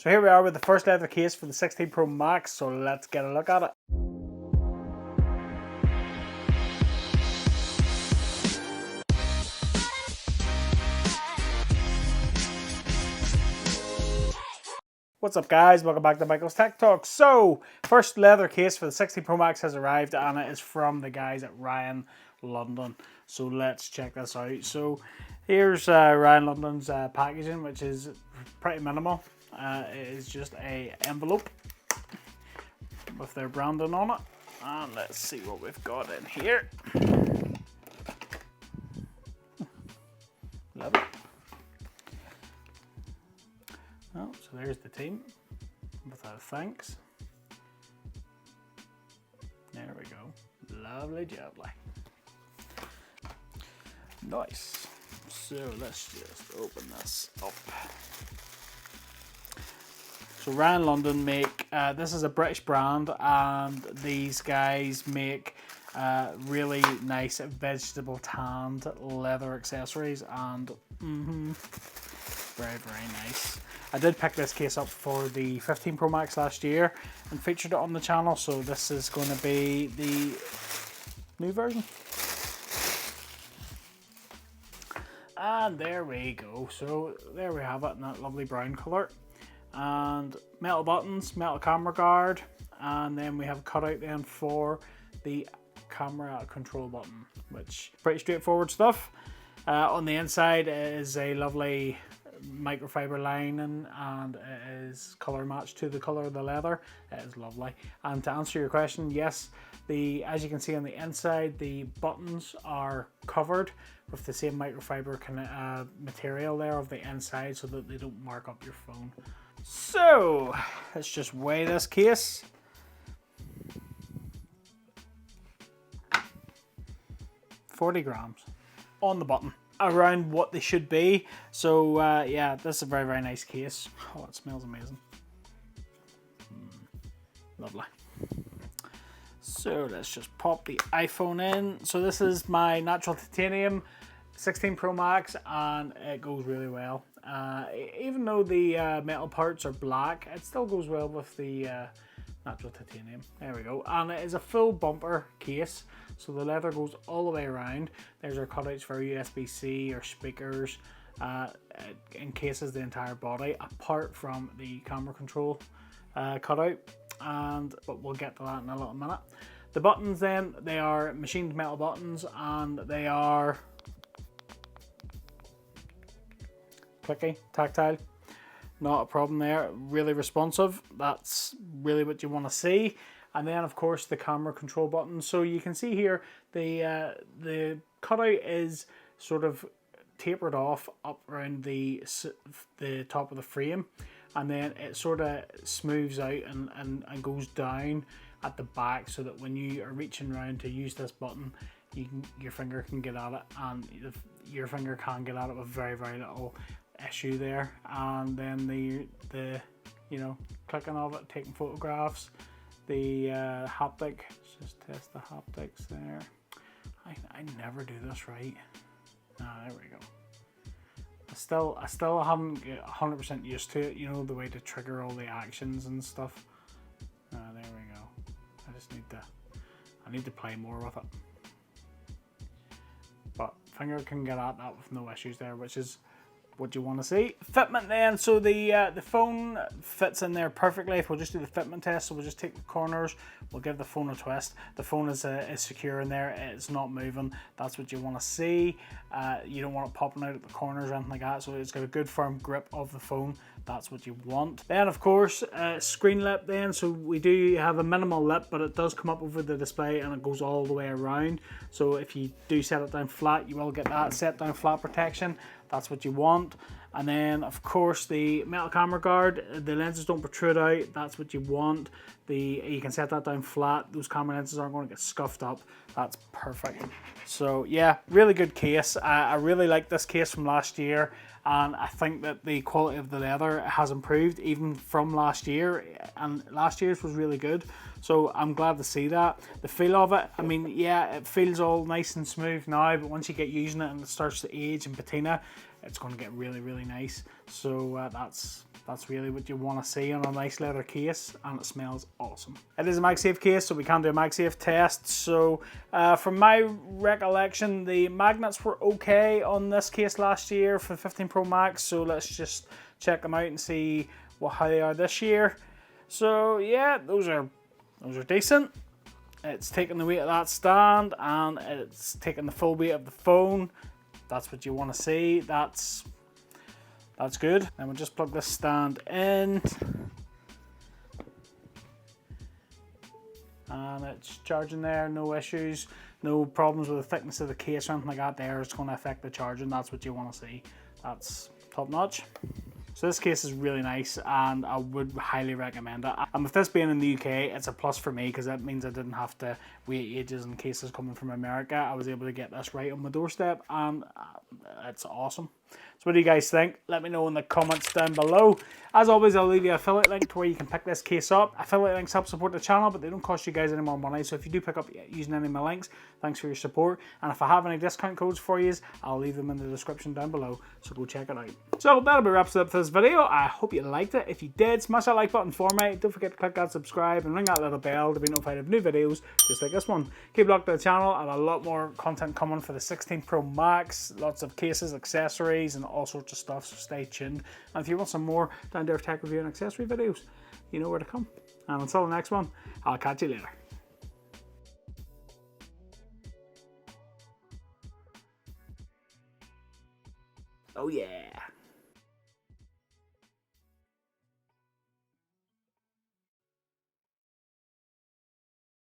So here we are with the first leather case for the 16 Pro Max, so let's get a look at it. What's up guys, welcome back to Michael's Tech Talk. So, first leather case for the 16 Pro Max has arrived and it is from the guys at Ryan London. So let's check this out. So here's Ryan London's packaging, which is pretty minimal. It is just a envelope with their branding on it. And let's see what we've got in here. Love it. Oh, so there's the team with our thanks. There we go. Lovely jubbly. Nice. So let's just open this up. So Ryan London make, this is a British brand, and these guys make really nice vegetable tanned leather accessories, and very, very nice. I did pick this case up for the 15 Pro Max last year and featured it on the channel, so this is going to be the new version. And there we go. So there we have it in that lovely brown colour. And metal buttons, metal camera guard, and then we have a cutout then for the camera control button, which pretty straightforward stuff. On the inside is a lovely microfiber lining, and it is colour matched to the colour of the leather. It is lovely. And to answer your question, yes, as you can see on the inside, the buttons are covered with the same microfiber kind of material there of the inside, so that they don't mark up your phone. So let's just weigh this case. $40 grams on the button, around what they should be. So yeah, this is a very, very nice case. Oh, it smells amazing. Lovely. So let's just pop the iPhone in. So this is my natural titanium 16 Pro Max, and it goes really well. Even though the metal parts are black, it still goes well with the natural titanium. There we go. And it is a full bumper case, so the leather goes all the way around. There's our cutouts for USB-C or speakers. It encases the entire body apart from the camera control cutout, but we'll get to that in a little minute. The buttons then, they are machined metal buttons, and they are clicky, tactile. Not a problem there. Really responsive. That's really what you want to see. And then of course the camera control button. So you can see here the cutout is sort of tapered off up around the top of the frame, and then it sort of smooths out and goes down at the back, so that when you are reaching around to use this button, your finger can get at it, and your finger can get at it with very, very little issue there. And then the clicking of it, taking photographs, the haptic. Let's just test the haptics there. I never do this right. There we go. I still haven't get 100% used to it, the way to trigger all the actions and stuff. There we go. I need to play more with it. But finger can get at that with no issues there, which is what you want to see. Fitment then, so the phone fits in there perfectly. If we'll just do the fitment test, so we'll just take the corners, we'll give the phone a twist. The phone is secure in there, it's not moving. That's what you want to see. You don't want it popping out at the corners or anything like that, so it's got a good firm grip of the phone. That's what you want. Then of course, screen lip then, so we do have a minimal lip, but it does come up over the display and it goes all the way around. So if you do set it down flat, you will get that set down flat protection. That's what you want. And then of course the metal camera guard, the lenses don't protrude out. That's what you want. You can set that down flat. Those camera lenses aren't going to get scuffed up. That's perfect. So yeah, really good case. I really like this case from last year, and I think that the quality of the leather has improved even from last year, and last year's was really good. So I'm glad to see that. The feel of it, I mean, yeah, it feels all nice and smooth now, but once you get using it and it starts to age and patina, it's going to get really nice. So that's really what you want to see on a nice leather case, and it smells awesome. It is a Magsafe case, so we can do a Magsafe test. So from my recollection, the magnets were okay on this case last year for the 15 Pro Max, so let's just check them out and see how they are this year. So yeah, those are decent. It's taking the weight of that stand, and it's taking the full weight of the phone. That's what you want to see. That's good. And we'll just plug this stand in, and it's charging there. No issues, no problems with the thickness of the case or anything like that. There, it's going to affect the charging. That's what you want to see. That's top notch. So this case is really nice, and I would highly recommend it. And with this being in the UK, it's a plus for me because that means I didn't have to wait ages in cases coming from America. I was able to get this right on my doorstep, and it's awesome. So what do you guys think? Let me know in the comments down below. As always, I'll leave you an affiliate link to where you can pick this case up. Affiliate links help support the channel, but they don't cost you guys any more money. So if you do pick up using any of my links, thanks for your support. And if I have any discount codes for you, I'll leave them in the description down below. So go check it out. So that'll be wraps up for this video. I hope you liked it. If you did, smash that like button for me. Don't forget to click that subscribe and ring that little bell to be notified of new videos just like this one. Keep locked to the channel. I have a lot more content coming for the 16 Pro Max. Lots of cases, accessories, and all sorts of stuff, so stay tuned. And if you want some more down there tech review and accessory videos, you know where to come. And until the next one, I'll catch you later. Oh yeah.